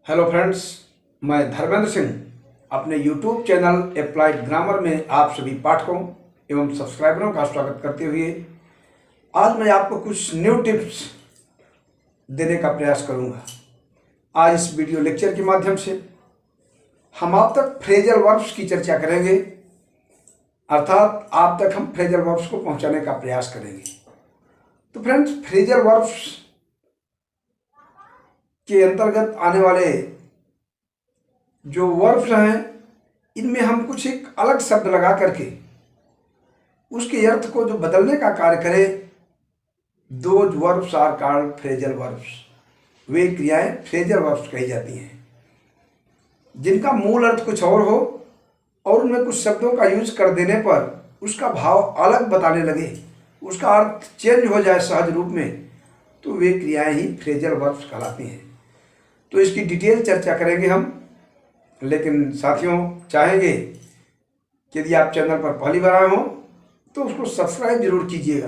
Hello friends, मैं धर्मेंद्र सिंह अपने YouTube channel applied grammar में आप सभी पाठकों एवं सब्सक्राइबरों का स्वागत करते हुए आज मैं आपको कुछ न्यू टिप्स देने का प्रयास करूंगा। आज इस वीडियो लेक्चर के माध्यम से हम आप तक फ्रेजल वर्ब्स की चर्चा करेंगे, अर्थात आप तक हम फ्रेजल वर्ब्स को पहुंचाने का प्रयास करेंगे। तो फ्रेंड्स, फ्रेजल वर्ब्स के अंतर्गत आने वाले जो वर्ब्स हैं, इनमें हम कुछ एक अलग शब्द लगा करके उसके अर्थ को जो बदलने का कार्य करें, those verbs are called phrasal verbs. वे क्रियाएं फ्रेजल वर्ब्स कही जाती हैं जिनका मूल अर्थ कुछ और हो और उनमें कुछ शब्दों का यूज कर देने पर उसका भाव अलग बताने लगे, उसका अर्थ चेंज हो जाए सहज रूप में, तो वे क्रियाएं ही फ्रेजल वर्ब्स कहलाती हैं। तो इसकी डिटेल चर्चा करेंगे हम, लेकिन साथियों चाहेंगे कि यदि आप चैनल पर पहली बार आए हो तो उसको सब्सक्राइब जरूर कीजिएगा,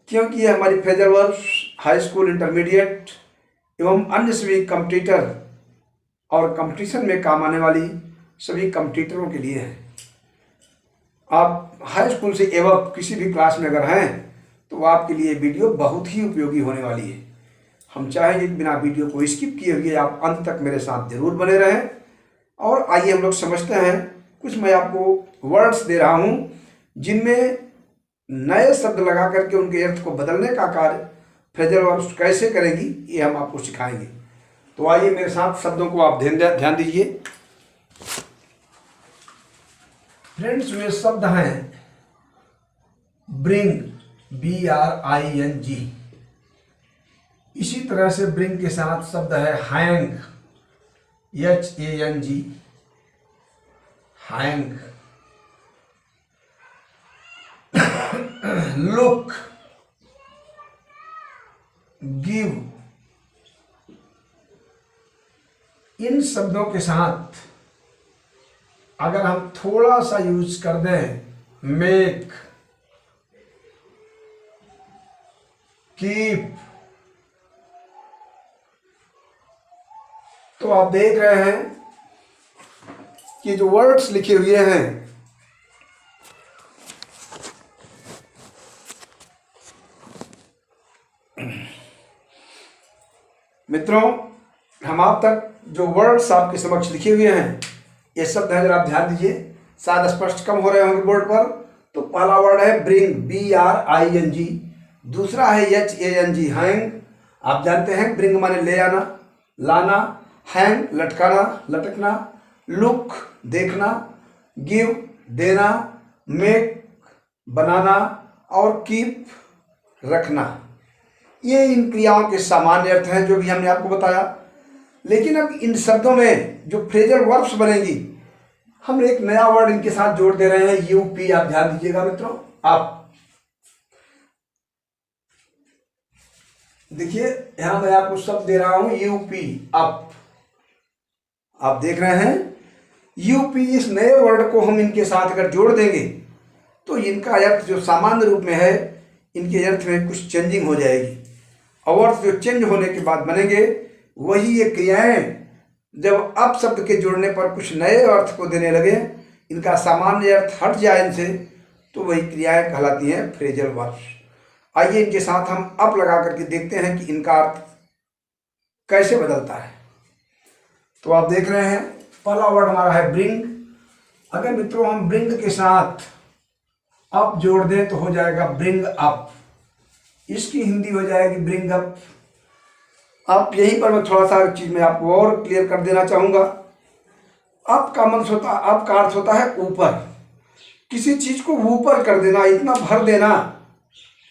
क्योंकि ये हमारी phrasal verbs high school, intermediate एवं अन्य सभी कॉम्पिटिटर और कंपटीशन में काम आने वाली सभी कॉम्पिटिटरों के लिए है। आप हाई स्कूल से एवं किसी भी क्लास में अगर हैं तो आपके लिए वीडियो बहुत ही उपयोगी होने वाली है। हम चाहेंगे कि बिना वीडियो को स्किप किए हुए आप अंत तक मेरे साथ जरूर बने रहें। और आइए हम लोग समझते हैं, कुछ मैं आपको वर्ड्स दे रहा हूं जिनमें नए शब्द लगा करके उनके अर्थ को बदलने का कार्य फ्रेजल वर्ब्स कैसे करेगी, ये हम आपको सिखाएंगे। तो आइए मेरे साथ शब्दों को आप ध्यान दीजिए। फ्रेंड्स, वे शब्द हैं ब्रिंग, BRING। इसी तरह से ब्रिंग के साथ शब्द है hang, HANG, hang. Look, give. इन शब्दों के साथ अगर हम थोड़ा सा यूज कर दें मेक, कीप, तो आप देख रहे हैं कि जो वर्ड्स लिखे हुए हैं मित्रों, हम आप तक जो वर्ड्स आपके समक्ष लिखे हुए हैं, ये शब्द हैं, जरा आप ध्यान दीजिए। शायद स्पष्ट कम हो रहे होंगे बोर्ड पर। तो पहला वर्ड है ब्रिंग, BRING। दूसरा है HANG, हैंग। आप जानते हैं ब्रिंग माने ले आना, लाना, हैंग लटकाना, लटकना, लुक देखना, गिव देना, मेक बनाना और कीप रखना। ये इन क्रियाओं के सामान्य अर्थ हैं जो भी हमने आपको बताया। लेकिन अब इन शब्दों में जो फ्रेजल वर्ब्स बनेंगी, हम एक नया वर्ड इनके साथ जोड़ दे रहे हैं, UP। आप ध्यान दीजिएगा मित्रों। आप देखिए, यहां मैं आपको शब्द दे रहा हूं UP, अप। आप देख रहे हैं UP। इस नए वर्ड को हम इनके साथ अगर जोड़ देंगे तो इनका अर्थ जो सामान्य रूप में है, इनके अर्थ में कुछ चेंजिंग हो जाएगी। और अर्थ जो चेंज होने के बाद बनेंगे वही ये क्रियाएं जब अप शब्द के जोड़ने पर कुछ नए अर्थ को देने लगे, इनका सामान्य अर्थ हट जाए इनसे, तो वही क्रियाएं कहलाती हैं फ्रेजल वर्ब्स। आइए इनके साथ हम अप लगा करके देखते हैं कि इनका अर्थ कैसे बदलता है। तो आप देख रहे हैं पहला वर्ड हमारा है ब्रिंग। अगर मित्रों हम ब्रिंग के साथ अप जोड़ दें तो हो जाएगा ब्रिंग अप। इसकी हिंदी हो जाएगी ब्रिंग अप। अब यहीं पर मैं थोड़ा सा चीज में आपको और क्लियर कर देना चाहूंगा। अप का मन होता, अप का अर्थ होता है ऊपर। किसी चीज को ऊपर कर देना, इतना भर देना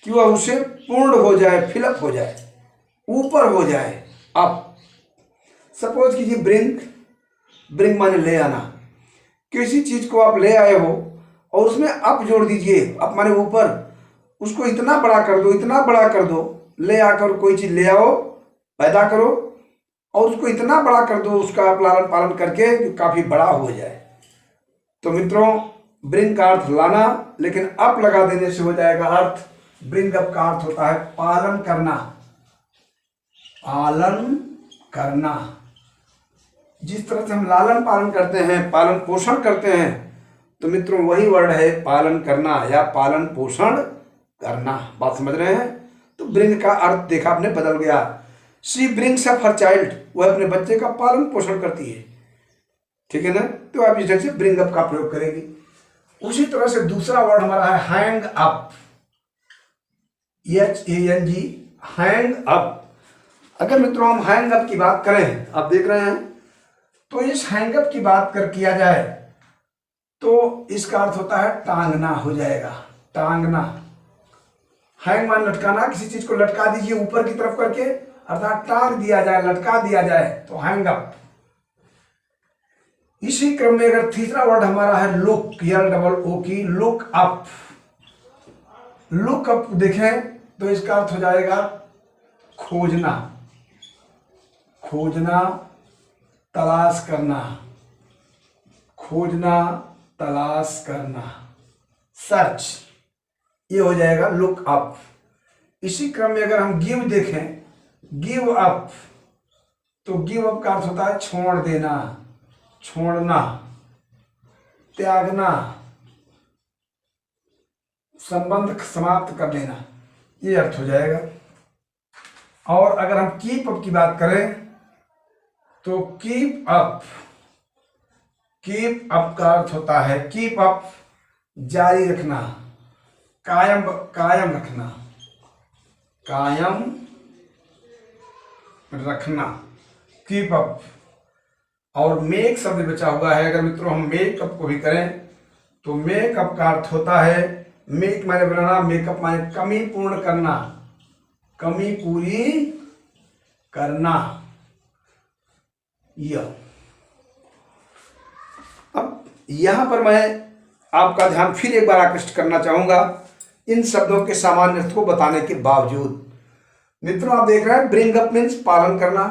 कि वह उसे पूर्ण हो जाए, फिलअप हो जाए, ऊपर हो जाए। अप सपोज कीजिए ब्रिंग, ब्रिंग माने ले आना। किसी चीज को आप ले आए हो और उसमें अप जोड़ दीजिए, अप माने ऊपर। उसको इतना बड़ा कर दो, इतना बड़ा कर दो। ले आकर कोई चीज ले आओ, पैदा करो और उसको इतना बड़ा कर दो, उसका लालन पालन करके जो काफी बड़ा हो जाए। तो मित्रों, ब्रिंग का अर्थ लाना, लेकिन अप लगा देने से हो जाएगा अर्थ ब्रिंग अप का अर्थ होता है पालन करना, पालन करना। जिस तरह से हम लालन पालन करते हैं, पालन पोषण करते हैं, तो मित्रों वही वर्ड है पालन करना या पालन पोषण करना। बात समझ रहे हैं? तो ब्रिंग का अर्थ देखा आपने बदल गया। She brings up her child, वह अपने बच्चे का पालन पोषण करती है। ठीक है ना? तो आप इस ढंग से ब्रिंग अप का प्रयोग करेंगे। उसी तरह से दूसरा वर्ड हमारा है hang up, HANG, hang up. अगर मित्रों हम हैंग अप की बात करें, आप देख रहे हैं, तो इस हैंग अप की बात किया जाए तो इसका अर्थ होता है टांगना हो जाएगा, टांगना। हैंग मान लटकाना, किसी चीज को लटका दीजिए ऊपर की तरफ करके, अर्थात टांग दिया जाए, लटका दिया जाए, तो हैंग अप। इसी क्रम में अगर तीसरा वर्ड हमारा है लुक, LOO की, लुक अप। लुक अप देखें तो इसका अर्थ हो जाएगा खोजना, खोजना, तलाश करना, खोजना, तलाश करना, सर्च, ये हो जाएगा लुक अप। इसी क्रम में अगर हम गिव देखें, गिव अप, तो गिव अप का अर्थ होता है छोड़ देना, छोड़ना, त्यागना, संबंध समाप्त कर देना, ये अर्थ हो जाएगा। और अगर हम कीप अप की बात करें तो कीप अप, कीप अप का अर्थ होता है कीप अप, जारी रखना, कायम, कायम रखना, कायम रखना, कीप अप। और मेक शब्द बचा हुआ है, अगर मित्रों हम मेकअप को भी करें तो मेकअप का अर्थ होता है, मेक माने बनाना, मेकअप माने कमी पूर्ण करना, कमी पूरी करना। यह अब यहां पर मैं आपका ध्यान फिर एक बार आकृष्ट करना चाहूंगा इन शब्दों के सामान्य अर्थ को बताने के बावजूद। मित्रों आप देख रहे हैं ब्रिंग अप मीन्स पालन करना,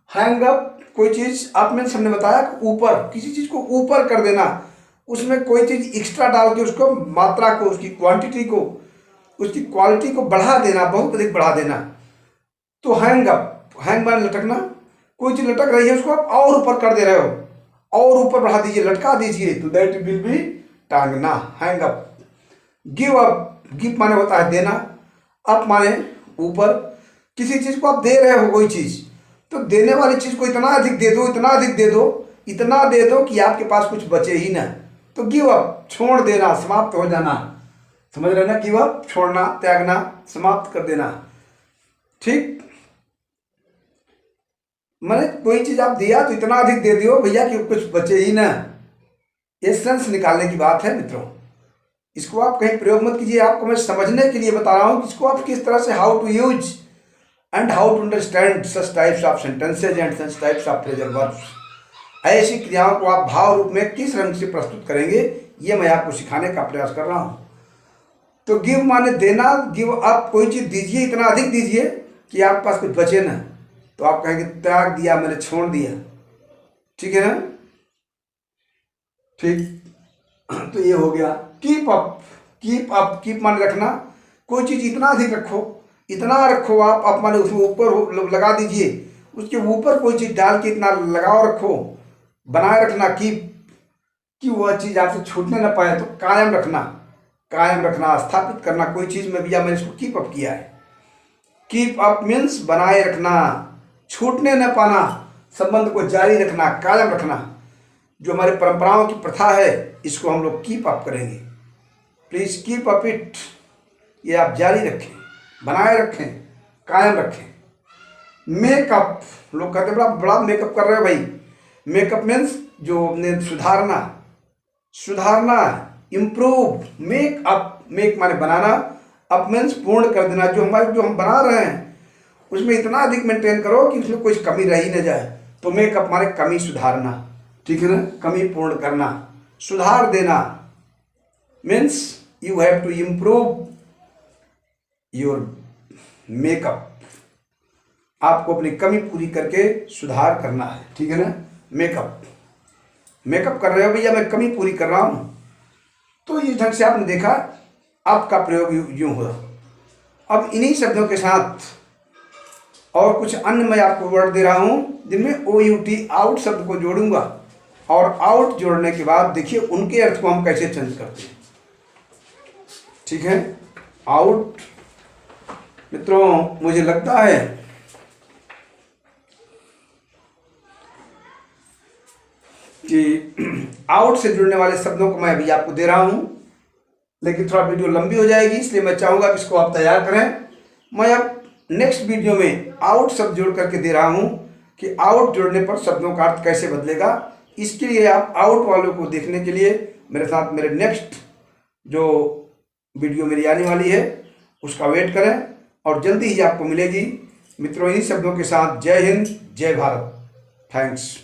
हैंग अप कोई चीज अप मीन्स हमने बताया ऊपर, किसी चीज को ऊपर कर देना, उसमें कोई चीज एक्स्ट्रा डाल के उसको मात्रा को, उसकी क्वांटिटी को, उसकी क्वालिटी को बढ़ा देना, बहुत अधिक बढ़ा देना। तो हैंग अप, हैंग माने लटकना, कोई चीज लटक रही है उसको आप और ऊपर कर दे रहे हो, और ऊपर बढ़ा दीजिए, लटका दीजिए, तो दैट विल बी टांगना, hang up. Give up, give माने होता है देना, अप माने ऊपर। किसी चीज को आप दे रहे हो कोई चीज, तो देने वाली चीज को इतना अधिक दे दो, इतना अधिक दे दो, इतना दे दो कि आपके पास कुछ बचे ही ना, तो गिव अप, छोड़ देना, समाप्त हो जाना। समझ रहे ना? गिव अप, छोड़ना, त्यागना, समाप्त कर देना। ठीक, मैंने कोई चीज आप दिया तो इतना अधिक दे दियो भैया कि कुछ बचे ही ना, एसेंस निकालने की बात है मित्रों। इसको आप कहीं प्रयोग मत कीजिए, आपको मैं समझने के लिए बता रहा हूं कि इसको आप किस तरह से, how to use and how to understand such types of sentences and such types of phrasal verbs. ऐसी क्रियाओं को आप भाव रूप में किस रंग से प्रस्तुत करेंगे, ये मैं आपको सिखाने का प्रयास कर रहा हूं। तो गिव माने देना, गिव अप कोई चीज दीजिए, इतना अधिक दीजिए कि आपके पास कुछ बचे ना, तो आप कहेंगे त्याग दिया, मैंने छोड़ दिया। ठीक है ना? ठीक, तो ये हो गया। Keep up, keep up, keep माने रखना, कोई चीज इतना अधिक रखो, इतना रखो आप माने उसमें ऊपर लगा दीजिए, उसके ऊपर कोई चीज डाल के इतना लगाओ रखो, बनाए रखना, कीप, कि वह चीज आपसे छूटने ना पाए। तो कायम रखना, कायम रखना, स्थापित करना कोई चीज में, भैया मैंने इसको कीप अप किया है। कीप अप मीन्स बनाए रखना, छूटने न पाना, संबंध को जारी रखना, कायम रखना। जो हमारी परंपराओं की प्रथा है इसको हम लोग कीप अप करेंगे। प्लीज कीप अप इट, ये आप जारी रखें, बनाए रखें, कायम रखें। मेकअप, लोग कहते हैं बड़ा बड़ा मेकअप कर रहे हो भाई। मेकअप मीन्स जो सुधारना, सुधारना, इम्प्रूव। मेक अप, मेक माने बनाना, अप मीन्स पूर्ण कर देना। जो हम बना रहे हैं उसमें इतना अधिक मेंटेन करो कि उसमें कोई कमी रह ही न जाए। तो मेकअप माने कमी सुधारना, ठीक है ना? कमी पूर्ण करना, सुधार देना, means you have to improve your makeup. आपको अपनी कमी पूरी करके सुधार करना है, ठीक है ना? मेकअप, मेकअप कर रहे हो भैया, मैं कमी पूरी कर रहा हूं। तो इस ढंग से आपने देखा, आपका प्रयोग यूं हुआ। अब इन्हीं शब्दों के साथ और कुछ अन्य मैं आपको वर्ड दे रहा हूँ जिनमें OUT आउट शब्द को जोड़ूंगा, और आउट जोड़ने के बाद देखिए उनके अर्थ को हम कैसे चेंज करते हैं। ठीक है, आउट मित्रों, मुझे लगता है कि आउट से जुड़ने वाले शब्दों को मैं अभी आपको दे रहा हूं, लेकिन थोड़ा वीडियो लंबी हो जाएगी, इसलिए मैं चाहूंगा कि इसको आप तैयार करें। मैं अब नेक्स्ट वीडियो में आउट शब्द जोड़ करके दे रहा हूं कि आउट जोड़ने पर शब्दों का अर्थ कैसे बदलेगा। इसके लिए आप आउट वालों को देखने के लिए मेरे साथ मेरे नेक्स्ट जो वीडियो मेरी आने वाली है उसका वेट करें, और जल्दी ही आपको मिलेगी। मित्रों, इन्हीं शब्दों के साथ जय हिंद, जय भारत। थैंक्स।